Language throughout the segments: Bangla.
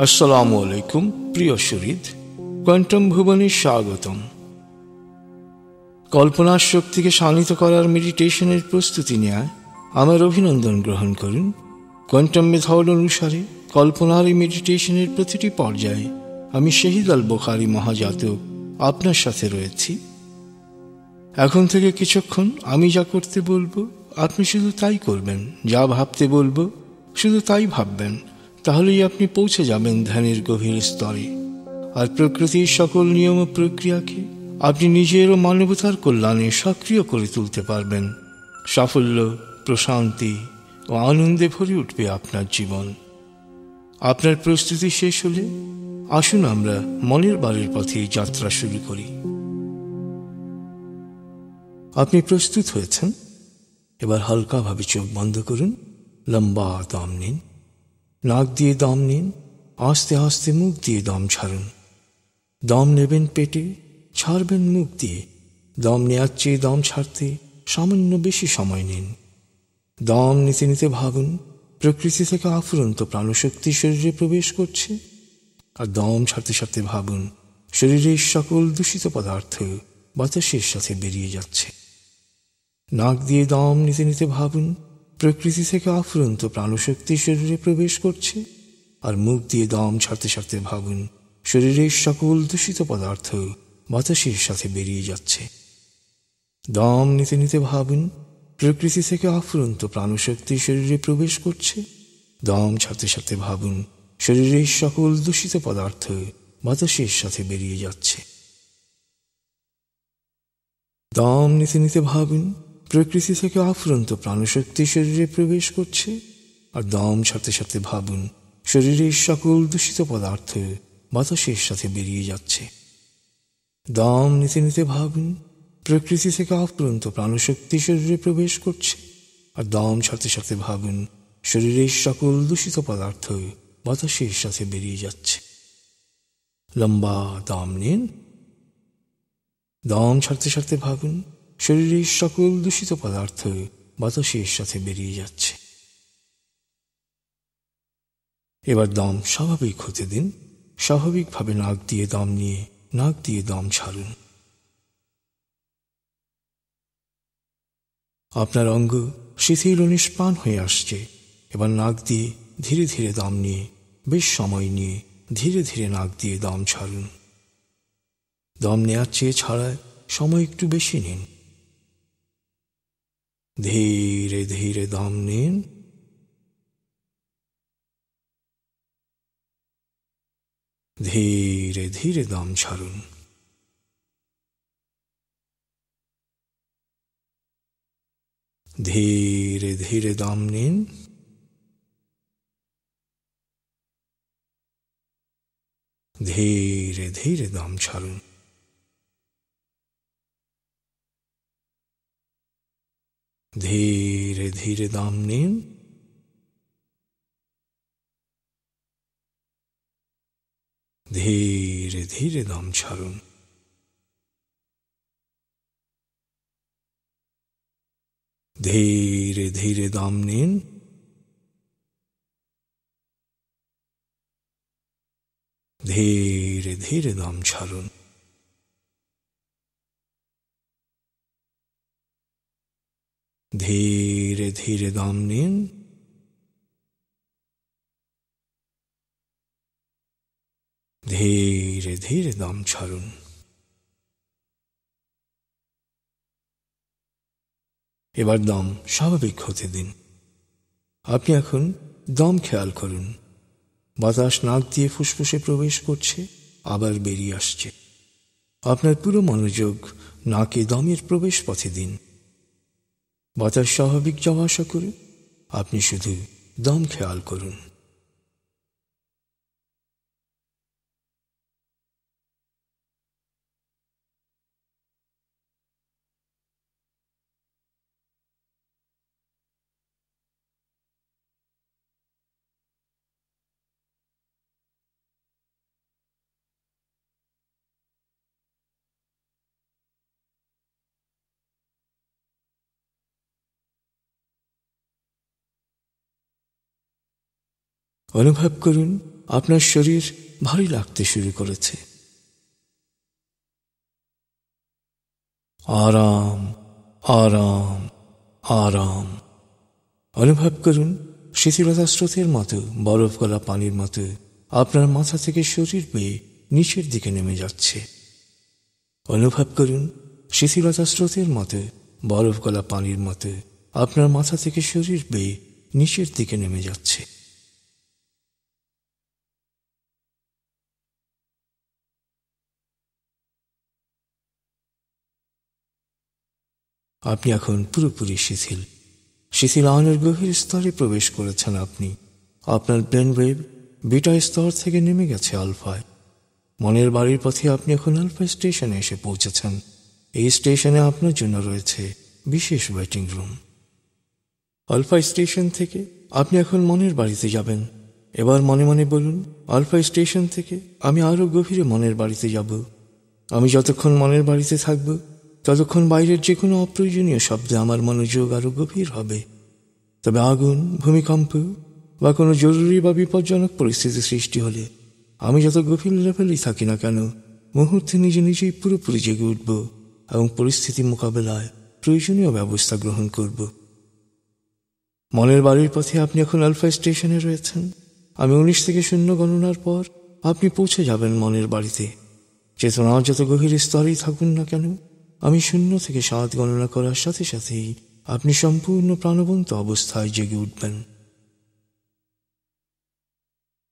আসসালামু আলাইকুম প্রিয় শরীদ, কোয়ান্টাম ভুবনে স্বাগতম। কল্পনার শক্তিকে শানিত করার মেডিটেশনের প্রস্তুতি নেয় আমার অভিনন্দন গ্রহণ করুন। কোয়ান্টাম মেথড অনুসারে কল্পনার এই মেডিটেশনের প্রতিটি পর্যায়ে আমি শহীদ আল বুখারী মহাজাতক আপনার সাথে রয়েছি। এখন থেকে কিছুক্ষণ আমি যা করতে বলবো আপনি শুধু তাই করবেন, যা ভাবতে বলবো শুধু তাই ভাববেন। তাহলেই আপনি পৌঁছে যাবেন ধ্যানের গভীর স্তরে, আর প্রকৃতির সকল নিয়ম ও প্রক্রিয়াকে আপনি নিজের ও মানবতার কল্যাণে সক্রিয় করে তুলতে পারবেন। সাফল্য, প্রশান্তি ও আনন্দে ভরে উঠবে আপনার জীবন। আপনার প্রস্তুতি শেষ হলে আসুন আমরা মনের বাড়ির পথে যাত্রা শুরু করি। আপনি প্রস্তুত হয়েছেন? এবার হালকাভাবে চোখ বন্ধ করুন, লম্বা দম নিন। নাক দিয়ে দম নিন, আস্তে আস্তে মুখ দিয়ে দম ছাড়ুন। দম নেবেন পেটে, ছাড়বেন মুখ দিয়ে। দম নেওয়ার চেয়ে দম ছাড়তে সামান্য বেশি সময় নিন। দম নিতে নিতে ভাবুন প্রকৃতি থেকে আফুরন্ত প্রাণশক্তি শরীরে প্রবেশ করছে, আর দম ছাড়তে ছাড়তে ভাবুন শরীরের সকল দূষিত পদার্থ বাতাসের সাথে বেরিয়ে যাচ্ছে। নাক দিয়ে দম নিতে নিতে ভাবুন প্রকৃতি থেকে আফুরন্ত প্রাণশক্তি শরীরে প্রবেশ করছে, আর মুখ দিয়ে দম ছাড়তে ছাড়তে ভাবুন শরীরের সকল দূষিত পদার্থ বাতাসের সাথে বেরিয়ে যাচ্ছে। দম নিতে নিতে ভাবুন প্রকৃতি থেকে আফুরন্ত প্রাণশক্তি শরীরে প্রবেশ করছে, দম ছাড়তে ছাড়তে ভাবুন শরীরের সকল দূষিত পদার্থ বাতাসের সাথে বেরিয়ে যাচ্ছে। দম নিতে নিতে ভাবুন প্রকৃতি থেকে আফুরন্ত প্রাণশক্তি শরীরে প্রবেশ করছে, আর দম ছাড়তে ছাড়তে ভাবুন শরীরের সকল দূষিত পদার্থ বাতাসের সাথে বেরিয়ে যাচ্ছে। দম নিতে নিতে ভাবুন প্রকৃতি থেকে আফুরন্ত প্রাণশক্তি শরীরে প্রবেশ করছে, আর দম ছাড়তে ছাড়তে ভাবুন শরীরের সকল দূষিত পদার্থ বাতাসের সাথে বেরিয়ে যাচ্ছে। লম্বা দম নিন। দম ছাড়তে ছাড়তে ভাবুন শরীরের সকল দূষিত পদার্থ বাতাসের সাথে বেরিয়ে যাচ্ছে। এবার দম স্বাভাবিক হতে দিন। স্বাভাবিকভাবে নাক দিয়ে দম নিয়ে নাক দিয়ে দম ছাড়ুন। আপনার অঙ্গ শিথিল ও নিষ্প্রাণ হয়ে আসছে। এবার নাক দিয়ে ধীরে ধীরে দম নিয়ে বেশ সময় নিয়ে ধীরে ধীরে নাক দিয়ে দম ছাড়ুন। দম নেওয়ার চেয়ে ছাড়ায় সময় একটু বেশি নিন। ধীরে ধীরে দম নিন। ধীরে ধীরে দম ছাড়ুন। ধীরে ধীরে দম নিন। ধীরে ধীরে দম ছাড়ুন। ধীরে ধীরে দম নিন। ধীরে ধীরে দম ছাড়ুন। ধীরে ধীরে দম নিন। ধীরে ধীরে দম ছাড়ুন। ধীরে ধীরে দম নিন। ধীরে ধীরে দম ছাড়ুন। এবার দম স্বাভাবিক হতে দিন। আপনি এখন দম খেয়াল করুন। বাতাস নাক দিয়ে ফুসফুসে প্রবেশ করছে, আবার বেরিয়ে আসছে। আপনার পুরো মনোযোগ নাকে দমের প্রবেশ পথে দিন। বাতাস স্বাভাবিক যাওয়া আসা করে আপনি শুধু দম খেয়াল করুন। অনুভব করুন আপনার শরীর ভারী লাগতে শুরু করেছে। আরাম, আরাম, আরাম। অনুভব করুন শিথিলতা স্রোতের মতো, বরফ গলা পানির মতো আপনার মাথা থেকে শরীর বেয়ে নিচের দিকে নেমে যাচ্ছে। অনুভব করুন শিথিলতা স্রোতের মতো, বরফ গলা পানির মতো আপনার মাথা থেকে শরীর বেয়ে নিচের দিকে নেমে যাচ্ছে। আপনি এখন পুরোপুরি শিথিল। শিথিল আয়নের গভীর স্তরে প্রবেশ করেছেন আপনি। আপনার ব্রেন ওয়েভ বিটা স্তর থেকে নেমে গেছে আলফায়। মনের বাড়ির পথে আপনি এখন আলফা স্টেশনে এসে পৌঁছেছেন। এই স্টেশনে আপনার জন্য রয়েছে বিশেষ ওয়েটিং রুম। আলফা স্টেশন থেকে আপনি এখন মনের বাড়িতে যাবেন। এবার মনে মনে বলুন, আলফা স্টেশন থেকে আমি আরো গভীরে মনের বাড়িতে যাব। আমি যতক্ষণ মনের বাড়িতে থাকব, ততক্ষণ বাইরের যে কোনো অপ্রয়োজনীয় শব্দে আমার মনোযোগ আরো গভীর হবে। তবে আগুন, ভূমিকম্প বা কোনো জরুরি বা বিপজ্জনক পরিস্থিতি সৃষ্টি হলে আমি যত গভীর লেভেলেই থাকি না কেন, মুহূর্তে নিজে নিজেই পুরোপুরি জেগে উঠব এবং পরিস্থিতি মোকাবেলায় প্রয়োজনীয় ব্যবস্থা গ্রহণ করব। মনের বাড়ির পথে আপনি এখন আলফা স্টেশনে রয়েছেন। আমি 19 থেকে 0 গণনার পর আপনি পৌঁছে যাবেন মনের বাড়িতে। চেতনা যত গভীর স্তরেই থাকুন না কেন, আমি 0 থেকে 7 গণনা করার সাথে সাথেই আপনি সম্পূর্ণ প্রাণবন্ত অবস্থায় জেগে উঠবেন।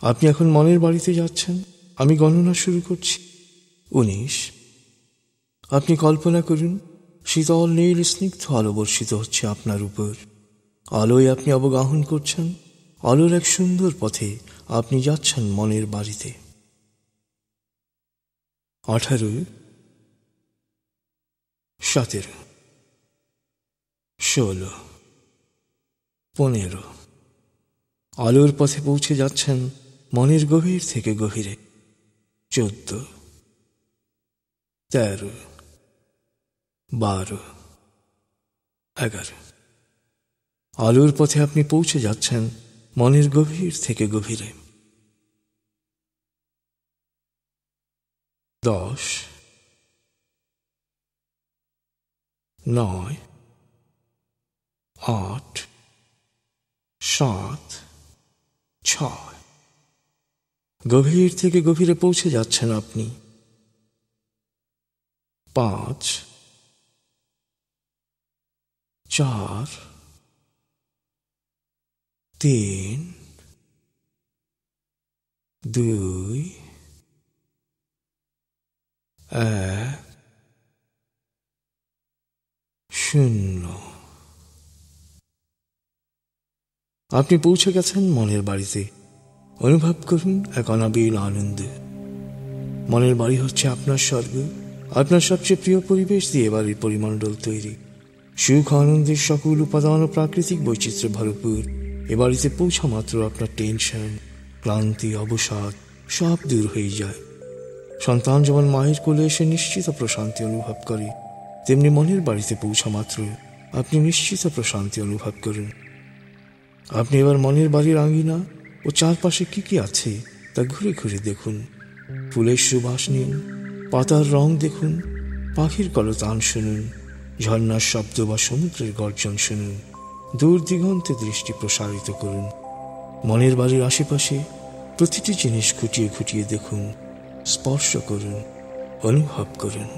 আপনি এখন মনের বাড়িতে যাচ্ছেন। আমি গণনা শুরু করছি। 19। আপনি কল্পনা করুন শীতল নীল স্নিগ্ধ আলো বর্ষিত হচ্ছে আপনার উপর। আলোয় আপনি অবগাহন করছেন। আলোর এক সুন্দর পথে আপনি যাচ্ছেন মনের বাড়িতে। 18, 17, 16, 15। আলোর পথে পৌঁছে যাচ্ছেন মনের গভীর থেকে গভীরে। 14, 13, 12, 11। আলোর পথে আপনি পৌঁছে যাচ্ছেন মনের গভীর থেকে গভীরে। 10, 9, 8, 7, 6। গভীর থেকে গভীরে পৌঁছে যাচ্ছেন আপনি। 5, 4, 3, 2, 1, 0। আপনি পৌঁছে গেছেন মনের বাড়িতে। অনুভব করুন এক অনাবিল আনন্দ। মনের বাড়ি হচ্ছে আপনার স্বর্গ। আপনার সবচেয়ে প্রিয় পরিবেশ দিয়ে বাড়ির পরিমণ্ডল তৈরি। সুখ আনন্দের সকল উপাদান ও প্রাকৃতিক বৈচিত্র্যে ভরপুর। এ বাড়িতে পৌঁছা মাত্র আপনার টেনশন, ক্লান্তি, অবসাদ সব দূর হয়ে যায়। সন্তান যেমন মায়ের কোলে এসে নিশ্চিত প্রশান্তি অনুভব করে, তেমনি মনের বাড়িতে পৌঁছা মাত্র আপনি নিশ্চিত প্রশান্তি অনুভব করেন। আপনি এবার মনের বাড়ির আঙ্গিনা ও চারপাশে কি কি আছে তা ঘুরে ঘুরে দেখুন। ফুলের সুবাস নিন, পাতার রং দেখুন, পাখির কলতান শুনুন, ঝর্ণার শব্দ বা সমুদ্রের গর্জন শুনুন। দূর দিগন্তে দৃষ্টি প্রসারিত করুন। মনের বাড়ির আশেপাশে প্রতিটি জিনিস খুঁটিয়ে খুঁটিয়ে দেখুন, স্পর্শ করুন, অনুভব করুন।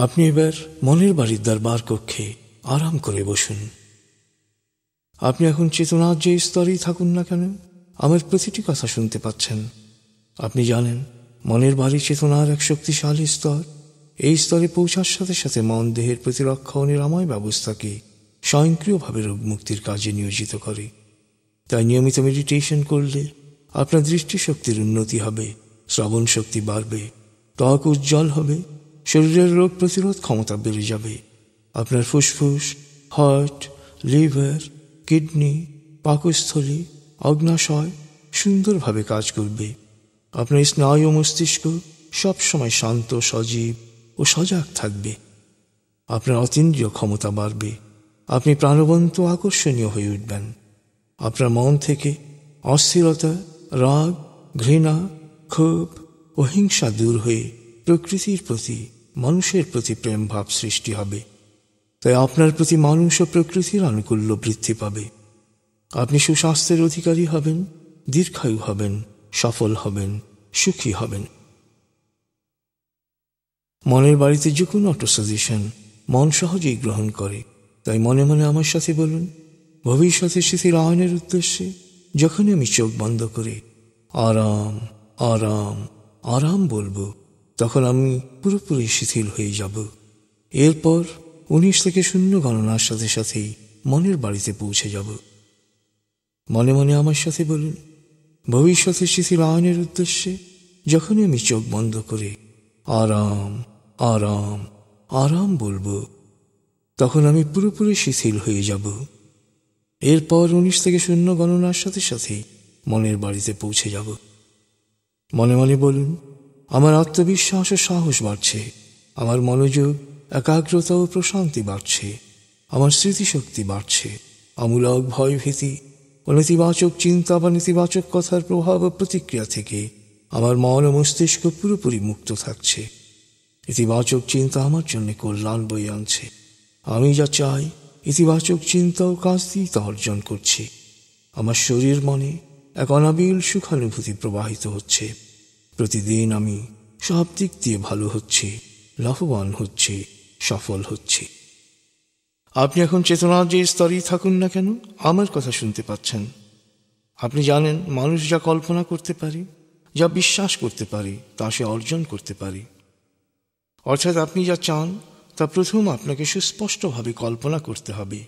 আপনি এবার মনের বাড়ির দরবার কক্ষে আরাম করে বসুন। আপনি এখন চেতনার যে স্তরেই থাকুন না কেন, আমার প্রতিটি কথা শুনতে পাচ্ছেন। আপনি জানেন মনের বাড়ি চেতনার এক শক্তিশালী স্তর। এই স্তরে পৌঁছার সাথে সাথে মন দেহের প্রতিরক্ষা ও নিরাময় ব্যবস্থাকে স্বয়ংক্রিয়ভাবে রোগমুক্তির কাজে নিয়োজিত করে। তাই নিয়মিত মেডিটেশন করলে আপনার দৃষ্টিশক্তির উন্নতি হবে, শ্রবণ শক্তি বাড়বে, ত্বক উজ্জ্বল হবে, শরীরের রোগ প্রতিরোধ ক্ষমতা বেড়ে যাবে। আপনার ফুসফুস, হার্ট, লিভার, কিডনি, পাকস্থলী, অগ্নাশয় সুন্দরভাবে কাজ করবে। আপনার স্নায়ু ও মস্তিষ্ক সবসময় শান্ত, সজীব ও সজাগ থাকবে। আপনার অতীন্দ্রিয় ক্ষমতা বাড়বে। আপনি প্রাণবন্ত, আকর্ষণীয় হয়ে উঠবেন। আপনার মন থেকে অস্থিরতা, রাগ, ঘৃণা, ক্ষোভ ও হিংসা দূর হয়ে প্রকৃতির প্রতি, মানুষের প্রতি প্রেম ভাব সৃষ্টি হবে। তাই আপনার প্রতি মানুষ ও প্রকৃতির আনুকূল্য বৃদ্ধি পাবে। আপনি সুস্বাস্থ্যের অধিকারী হবেন, দীর্ঘায়ু হবেন, সফল হবেন, সুখী হবেন। মনের বাড়িতে যে কোনো অটো সাজেশন মন সহজেই গ্রহণ করে। তাই মনে মনে আমার সাথে বলুন, ভবিষ্যতে শিথিল আয়নের উদ্দেশ্যে যখনই আমি চোখ বন্ধ করে আরাম আরাম আরাম বলবো, তখন আমি পুরোপুরি শিথিল হয়ে যাব। এরপর 19 থেকে 0 গণনার সাথে সাথেই মনের বাড়িতে পৌঁছে যাব। মনে মনে আমার সাথে বলুন, ভবিষ্যতে শিথিল আয়নের উদ্দেশ্যে যখনই আমি চোখ বন্ধ করে আরাম আরাম আরাম বলবো, তখন আমি পুরোপুরি শিথিল হয়ে যাব। এরপর 19 থেকে 0 গণনার সাথে সাথেই মনের বাড়িতে পৌঁছে যাব। মনে মনে বলুন, আমার আত্মবিশ্বাস ও সাহস বাড়ছে, আমার মনোযোগ, একাগ্রতা ও প্রশান্তি বাড়ছে, আমার স্মৃতিশক্তি বাড়ছে, আমূলক ভয়ভীতি ও নেতিবাচক চিন্তা বা নেতিবাচক কথার প্রভাব ও প্রতিক্রিয়া থেকে আমার মন ও মস্তিষ্ক পুরোপুরি মুক্ত থাকছে। ইতিবাচক চিন্তা আমার জন্য কল্যাণ বয়ে আনছে। আমি যা চাই ইতিবাচক চিন্তা ও কাজ দিয়ে তা অর্জন করছি। আমার শরীর মনে এক অনাবিল সুখানুভূতি প্রবাহিত হচ্ছে। প্রতিদিন আমি সব দিক দিয়ে ভালো হচ্ছি, লাভবান হচ্ছি, সফল হচ্ছি। আপনি এখন চেতনার যে স্তরেই থাকুন না কেন, আমার কথা শুনতে পাচ্ছেন। আপনি জানেন মানুষ যা কল্পনা করতে পারে, যা বিশ্বাস করতে পারে, তা সে অর্জন করতে পারে। অর্থাৎ আপনি যা চান তা প্রথম আপনাকে সুস্পষ্টভাবে কল্পনা করতে হবে।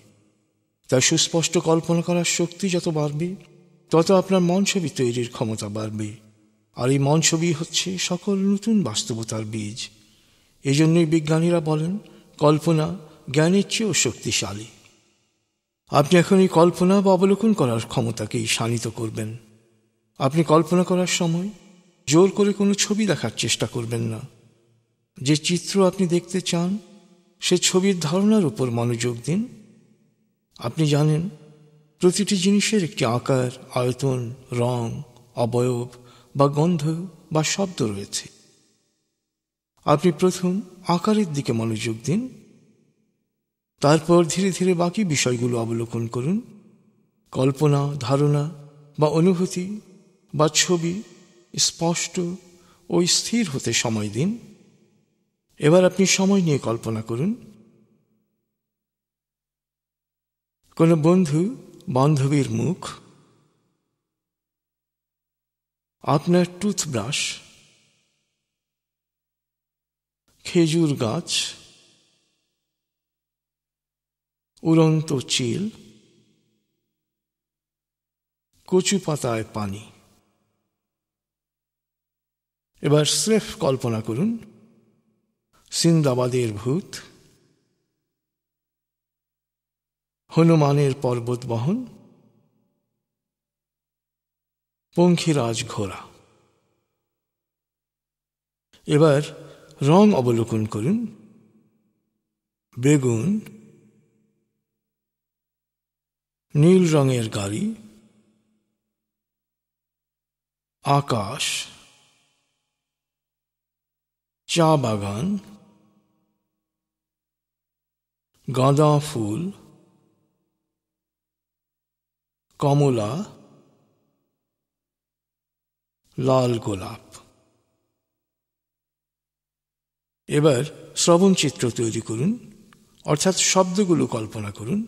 তাই সুস্পষ্ট কল্পনা করার শক্তি যত বাড়বে, তত আপনার মন ছবি তৈরির ক্ষমতা বাড়বে। আর এই মন ছবি হচ্ছে সকল নতুন বাস্তবতার বীজ। এজন্যই বিজ্ঞানীরা বলেন, কল্পনা জ্ঞানের চেয়েও শক্তিশালী। আপনি এখন এই কল্পনা বা অবলোকন করার ক্ষমতাকেই শানিত করবেন। আপনি কল্পনা করার সময় জোর করে কোনো ছবি দেখার চেষ্টা করবেন না। যে চিত্র আপনি দেখতে চান, সে ছবির ধারণার উপর মনোযোগ দিন। আপনি জানেন প্রতিটি জিনিসের একটি আকার, আয়তন, রং, অবয়ব বা গন্ধ বা শব্দ রয়েছে। আপনি প্রথম আকারের দিকে মনোযোগ দিন, তারপর ধীরে ধীরে বাকি বিষয়গুলো অবলোকন করুন। কল্পনা, ধারণা বা অনুভূতি বা ছবি স্পষ্ট ও স্থির হতে সময় দিন। এবার আপনি সময় নিয়ে কল্পনা করুন, কোনো বন্ধু বান্ধবীর মুখ, আপনার টুথব্রাশ, খেজুর গাছ, উড়ন্ত চিল, কচু পাতায় পানি। এবার স্রেফ কল্পনা করুন, সিন্দাবাদের ভূত, হনুমানের পর্বত বহন, পঙ্খিরাজ ঘোড়া। এবার রং অবলোকন করুন, বেগুন, নীল রঙের গাড়ি, আকাশ, চা বাগান, গাঁদা ফুল, কমলা, লাল গোলাপ। এবার শ্রবণ চিত্র তৈরি করুন, অর্থাৎ শব্দগুলো কল্পনা করুন।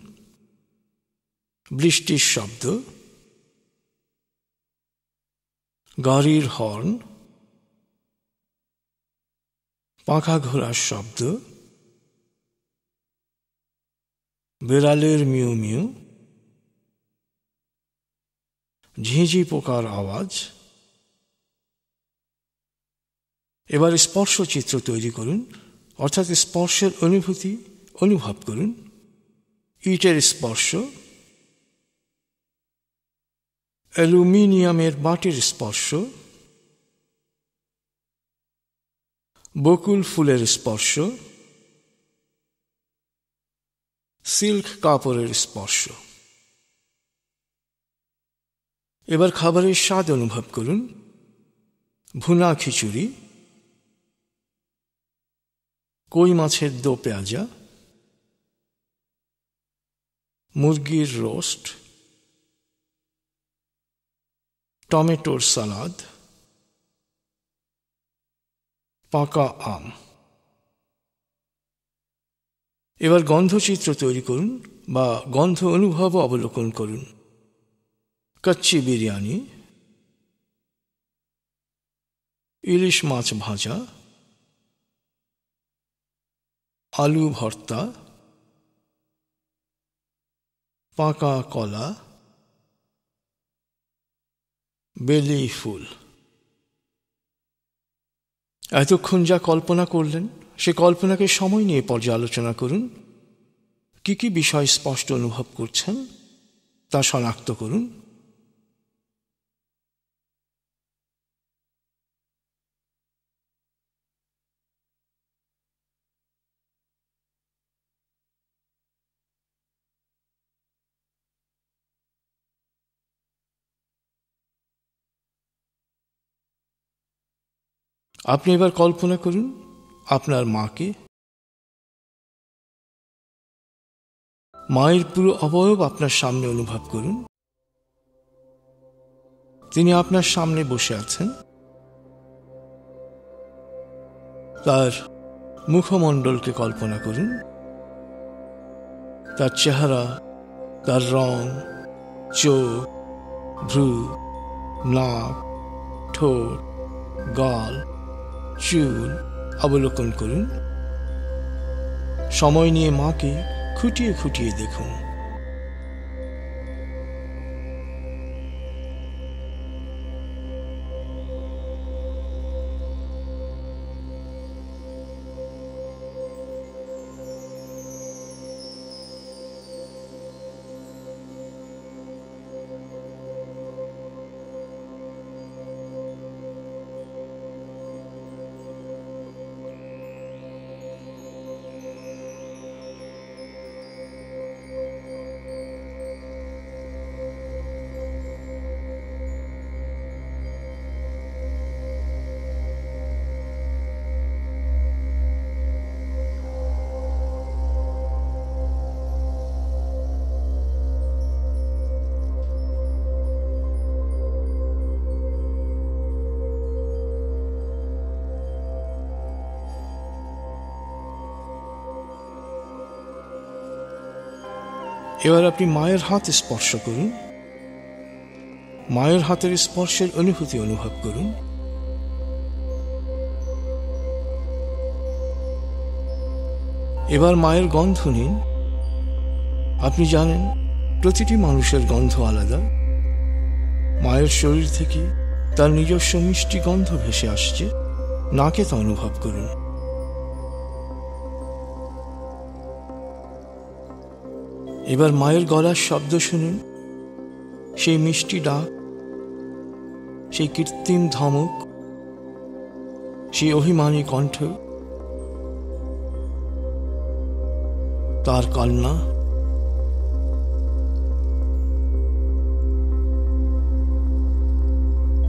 বৃষ্টির শব্দ, গাড়ির হর্ন, পাখা ঘোরার শব্দ, বেড়ালের মিউ মিউ, ঝিঁঝি পোকার আওয়াজ। এবার স্পর্শ চিত্র তৈরি করুন, অর্থাৎ স্পর্শের অনুভূতি অনুভব করুন। ইটের স্পর্শ, অ্যালুমিনিয়ামের বাটির স্পর্শ, বকুল ফুলের স্পর্শ, সিল্ক কাপড়ের স্পর্শ। এবার খাবারের স্বাদ অনুভব করুন। ভুনা খিচুড়ি, কই মাছের দো পেঁয়াজা, মুরগির রোস্ট, টমেটোর সালাদ, পাকা আম। এবার গন্ধচিত্র তৈরি করুন বা গন্ধ অনুভব অবলোকন করুন। কচ্চি বিরিয়ানি, ইলিশ মাছ ভাজা, আলু ভর্তা, পাকা কলা, বেলি ফুল। এতক্ষণ যা কল্পনা করলেন সে কল্পনাকে সময় নিয়ে পর্যালোচনা করুন। কি কি বিষয় স্পষ্ট অনুভব করছেন তা শনাক্ত করুন। আপনি এবার কল্পনা করুন আপনার মাকে। মায়ের পুরো অবয়ব আপনার সামনে অনুভব করুন। তিনি আপনার সামনে বসে আছেন। তার মুখমণ্ডলকে কল্পনা করুন, তার চেহারা, তার রং, চোখ, ভ্রু, নাক, ঠোঁট, গাল, চুল অবলোকন করুন। সময় নিয়ে মাকে খুঁটিয়ে খুঁটিয়ে দেখুন। এবার আপনি মায়ের হাত স্পর্শ করুন। মায়ের হাতের স্পর্শের অনুভূতি অনুভব করুন। এবার মায়ের গন্ধ নিন। আপনি জানেন প্রতিটি মানুষের গন্ধ আলাদা। মায়ের শরীর থেকে তার নিজস্ব মিষ্টি গন্ধ ভেসে আসছে, নাকে তা অনুভব করুন। এবার মায়ের গলার শব্দ শুনুন। সেই মিষ্টি ডাক, সেই কৃত্রিম ধমক, সেই অভিমানী কণ্ঠ, তার কান্না।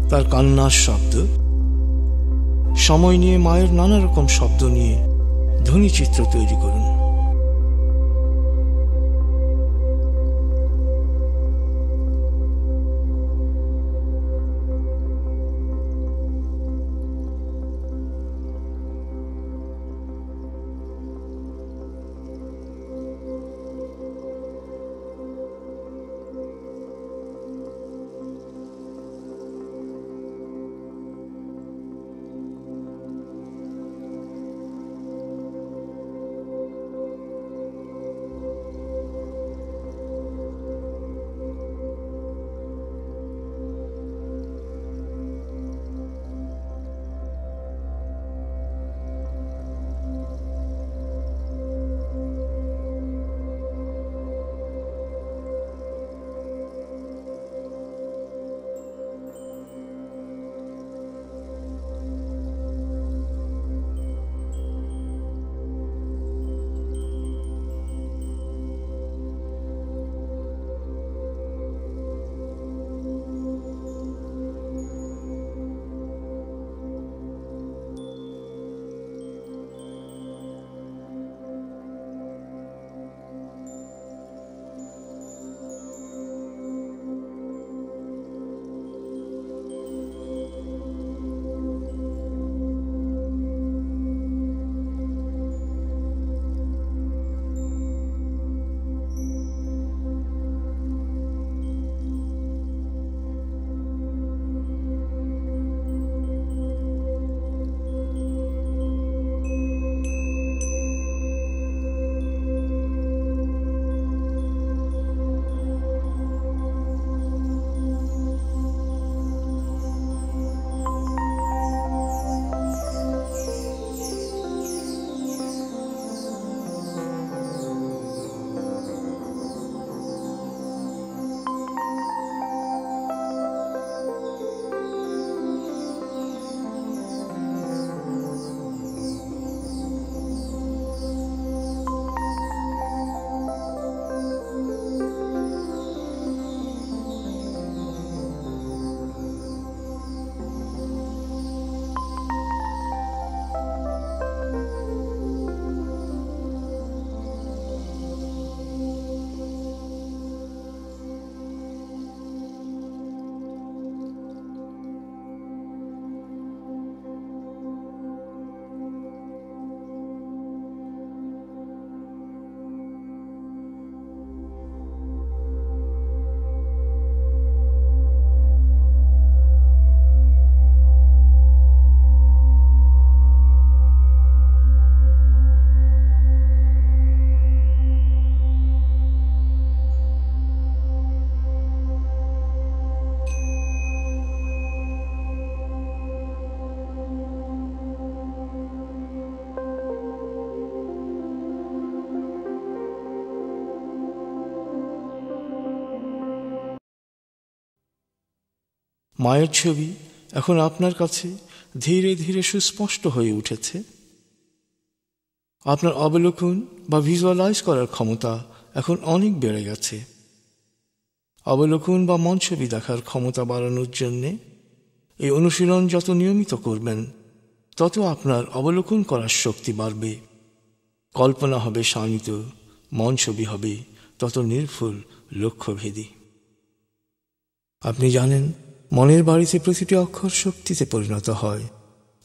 তার কান্নার শব্দ। সময় নিয়ে মায়ের নানা রকম শব্দ নিয়ে ধ্বনিচিত্র তৈরি করুন। মায়ের ছবি এখন আপনার কাছে ধীরে ধীরে সুস্পষ্ট হয়ে উঠেছে। আপনার অবলোকন বা ভিজুয়ালাইজ করার ক্ষমতা এখন অনেক বেড়ে গেছে। অবলোকন বা মন ছবি দেখার ক্ষমতা বাড়ানোর জন্যে এই অনুশীলন যত নিয়মিত করবেন, তত আপনার অবলোকন করার শক্তি বাড়বে। কল্পনা হবে শানিত, মন ছবি হবে তত নির্ভুল, লক্ষ্যভেদী। আপনি জানেন, মনের বাড়িতে প্রতিটি অক্ষর শক্তিতে পরিণত হয়।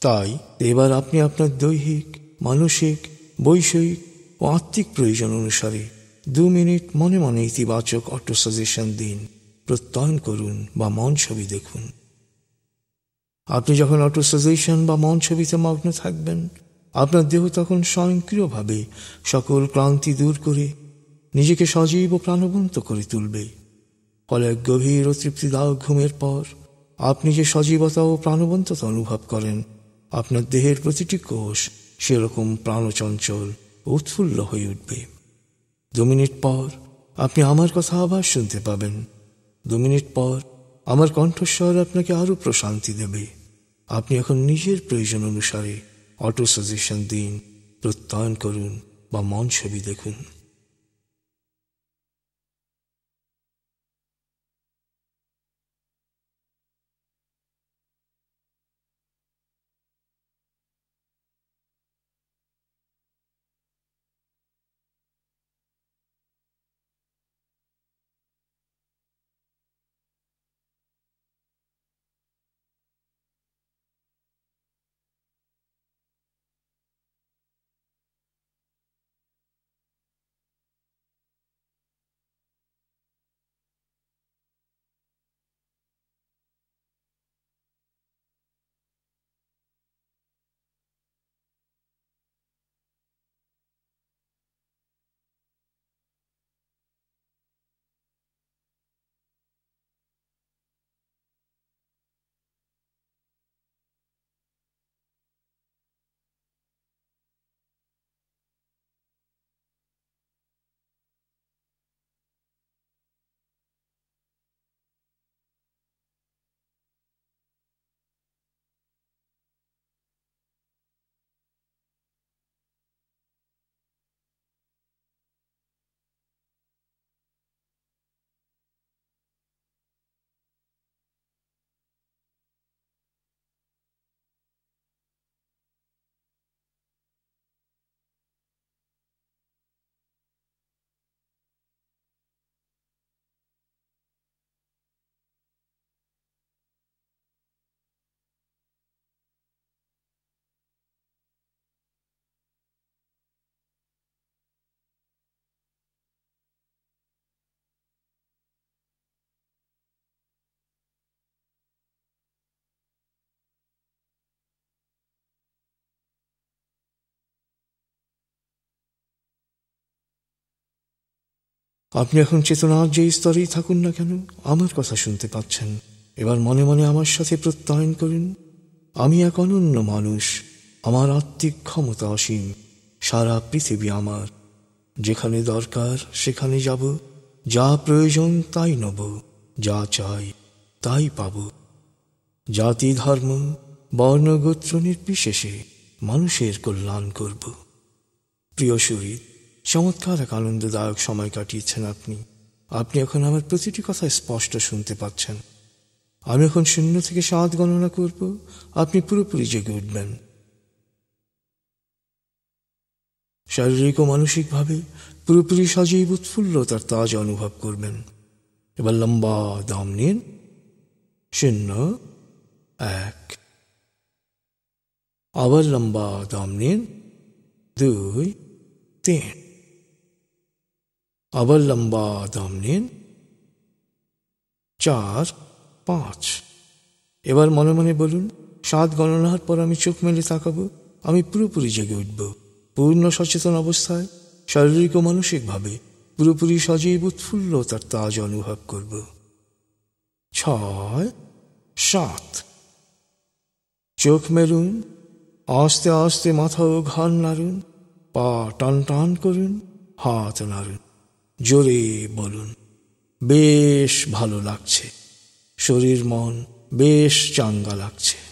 তাই এবার আপনি আপনার দৈহিক, মানসিক, বৈষয়িক ও আত্মিক প্রয়োজন অনুসারে 2 মিনিট মনে মনে ইতিবাচক অটো সাজেশন দিন, প্রত্যয়ন করুন বা মন ছবি দেখুন। আপনি যখন অটো সাজেশন বা মন ছবিতে মগ্ন থাকবেন, আপনার দেহ তখন স্বয়ংক্রিয়ভাবে সকল ক্লান্তি দূর করে নিজেকে সজীব ও প্রাণবন্ত করে তুলবে। ফলে এক গভীর ও তৃপ্তিদায়ক ঘুমের পর আপনি যে সজীবতা ও প্রাণবন্ততা অনুভব করেন, আপনার দেহের প্রতিটি কোষ সেরকম প্রাণচঞ্চল ও উৎফুল্ল হয়ে উঠবে। 2 মিনিট পর আপনি আমার কথা আবার শুনতে পাবেন। 2 মিনিট পর আমার কণ্ঠস্বর আপনাকে আরও প্রশান্তি দেবে। আপনি এখন নিজের প্রয়োজন অনুসারে অটো সাজেশন দিন, প্রত্যয়ন করুন বা মন ছবি দেখুন। আপনি এখন চেতনার যে স্তরেই থাকুন না কেন, আমার কথা শুনতে পাচ্ছেন। এবার মনে মনে আমার সাথে প্রত্যয়ন করুন, আমি এক অনন্য মানুষ, আমার আত্মিক ক্ষমতা অসীম, সারা পৃথিবী আমার। যেখানে দরকার সেখানে যাব, যা প্রয়োজন তাই নেব, যা চাই তাই পাব। জাতি, ধর্ম, বর্ণ, গোত্র নির্বিশেষে মানুষের কল্যাণ করব। প্রিয় শরীর, চমৎকার এক আনন্দদায়ক সময় কাটিয়েছেন আপনি। আপনি এখন আমার প্রতিটি কথা স্পষ্ট শুনতে পাচ্ছেন। আমি এখন 0 থেকে 7 গণনা করব, আপনি পুরোপুরি জেগে উঠবেন। শারীরিক ও মানসিকভাবে পুরোপুরি সজীব উৎফুল্লতার তাজ অনুভব করবেন। এবার লম্বা দম নিন। 0, 1। আবার লম্বা দম নিন। 2, 3। আবার লম্বা দম নিন। 4, 5। এবার মনে মনে বলুন, 7 গণনার পর আমি চোখ মেলে তাকাবো, আমি পুরোপুরি জেগে উঠব। পূর্ণ সচেতন অবস্থায় শারীরিক ও মানসিকভাবে পুরোপুরি সজীব উৎফুল্লতার তাজ অনুভব করব। 6, 7। চোখ মেলুন, আস্তে আস্তে মাথা ও ঘাড় নাড়ুন, পা টান টান করুন, হাত নাড়ুন, জোরে বলুন, বেশ ভালো লাগছে। শরীর মন বেশ চাঙ্গা লাগছে।